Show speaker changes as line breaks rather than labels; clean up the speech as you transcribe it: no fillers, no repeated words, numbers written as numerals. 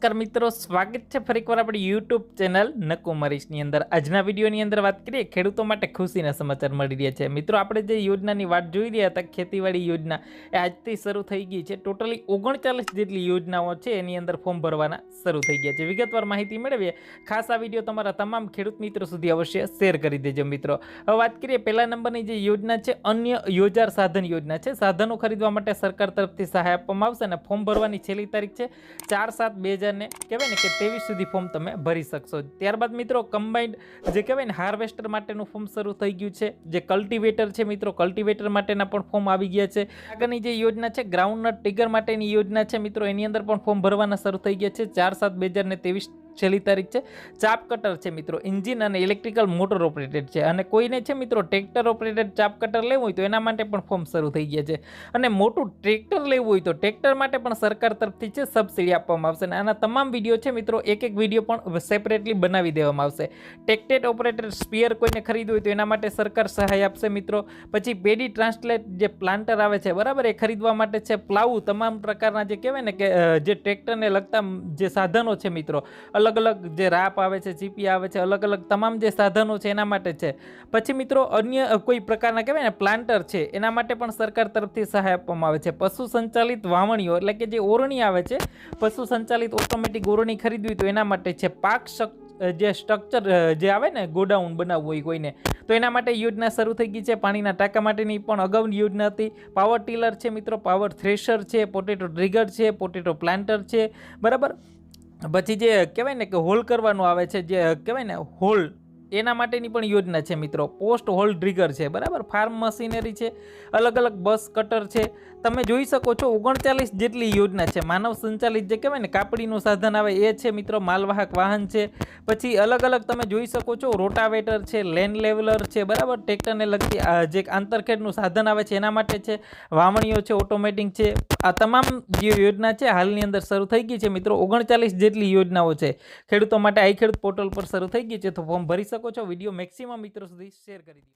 નમસ્કાર મિત્રો, સ્વાગત છે ફરીકવાર આપણી યુટ્યુબ ચેનલ નકુમરીશની અંદર। આજના વિડીયોની અંદર વાત કરીએ ખેડૂતો માટે ખુશીના સમાચાર મળી રહ્યા છે। મિત્રો આપણે જે યોજનાની વાત જોઈ રહ્યા હતા, ખેતીવાડી યોજના, એ આજથી શરૂ થઈ ગઈ છે। ટોટલી 39 જેટલી યોજનાઓ છે, એની અંદર ફોર્મ ભરવાના શરૂ થઈ ગયા છે। વિગતવાર માહિતી મેળવીએ, ખાસ આ વિડીયો તમારા તમામ ખેડૂત મિત્રો સુધી અવશ્ય શેર કરી દેજો મિત્રો। હવે વાત કરીએ પહેલા નંબરની જે યોજના છે, અન્ય યોજાર સાધન યોજના છે। સાધનો ખરીદવા માટે સરકાર તરફથી સહાય આપવામાં આવશે અને ફોર્મ ભરવાની છેલ્લી તારીખ છે 4/7/2000 કહેવાય ને કે 23 સુધી ફોર્મ તમે ભરી શકશો। ત્યારબાદ મિત્રો કમ્બાઇન્ડ જે કહેવાય ને હાર્વેસ્ટર માટેનું ફોર્મ શરૂ થઈ ગયું છે। જે કલ્ટિવેટર છે મિત્રો, કલ્ટિવેટર માટેના પણ ફોર્મ આવી ગયા છે। આગળની જે યોજના છે ગ્રાઉન્ડનટ ટિગર માટેની યોજના છે મિત્રો, એની અંદર પણ ફોર્મ ભરવાના શરૂ થઈ ગયા છે। 4/7/2023 છેલ્લી તારીખ છે। ચાપ કટર છે મિત્રો, એન્જિન અને ઇલેક્ટ્રિકલ મોટર ઓપરેટેડ છે અને કોઈને છે મિત્રો ટ્રેક્ટર ઓપરેટેડ ચાપ કટર લેવું હોય તો એના માટે પણ ફોર્મ શરૂ થઈ ગયા છે। અને મોટું ટ્રેક્ટર લેવું હોય તો ટ્રેક્ટર માટે પણ સરકાર તરફથી છે સબસિડી આપવામાં આવશે અને આના તમામ વિડીયો છે મિત્રો, એક વિડીયો પણ સેપરેટલી બનાવી દેવામાં આવશે। ટેક્ટેડ ઓપરેટેડ સ્પેર કોઈને ખરીદવું હોય તો એના માટે સરકાર સહાય આપશે મિત્રો। પછી પેડી ટ્રાન્સલેટ જે પ્લાન્ટર આવે છે બરાબર, એ ખરીદવા માટે છે। પ્લાવ તમામ પ્રકારના જે કહેવાય ને કે જે ટ્રેક્ટરને લગતા જે સાધનો છે મિત્રો, અલગ અલગ જે રાપ આવે છે, જીપી આવે છે, અલગ અલગ તમામ જે સાધનો છે એના માટે છે। પછી મિત્રો અન્ય કોઈ પ્રકારના કહેવાય ને પ્લાન્ટર છે, એના માટે પણ સરકાર તરફથી સહાય આપવામાં આવે છે। પશુ સંચાલિત વાવણીઓ એટલે કે જે ઓરણી આવે છે, પશુ સંચાલિત ઓટોમેટિક ઓરણી ખરીદવી તો એના માટે છે। પાક જે સ્ટ્રક્ચર જે આવે ને ગોડાઉન બનાવવું હોય કોઈને તો એના માટે યોજના શરૂ થઈ ગઈ છે। પાણીના ટાંકા માટેની પણ અગાઉની યોજના હતી। પાવર ટીલર છે મિત્રો, પાવર થ્રેશર છે, પોટેટો ટ્રિગર છે, પોટેટો પ્લાન્ટર છે બરાબર। પછી જે કહેવાય ને કે હોલ કરવાનું આવે છે, જે કહેવાય ને હોલ, એના માટેની પણ યોજના છે મિત્રો। પોસ્ટ હોલ ડ્રીગર છે બરાબર। ફાર્મ મશીનરી છે, અલગ અલગ બસ કટર છે। તમે જોઈ શકો છો 39 જેટલી યોજના છે। માનવ સંચાલિત જે કહેવાય ને કાપડીનું સાધન આવે એ છે મિત્રો, માલવાહક વાહન છે। પછી અલગ અલગ તમે જોઈ શકો છો રોટાવેટર છે, લેન્ડ લેવલર છે બરાબર। ટ્રેક્ટરને લગતી જે આંતરખેડનું સાધન આવે છે એના માટે છે। વાવણીઓ છે, ઓટોમેટિક છે। આ તમામ જે યોજના છે હાલની અંદર શરૂ થઈ ગઈ છે મિત્રો। 39 જેટલી યોજનાઓ છે ખેડૂતો માટે। આઈ ખેડૂત પોર્ટલ પર શરૂ થઈ ગઈ છે, તો ફોર્મ ભરી શકો છો। વિડીયો મેક્સિમમ મિત્રો સુધી શેર કરી દીધો।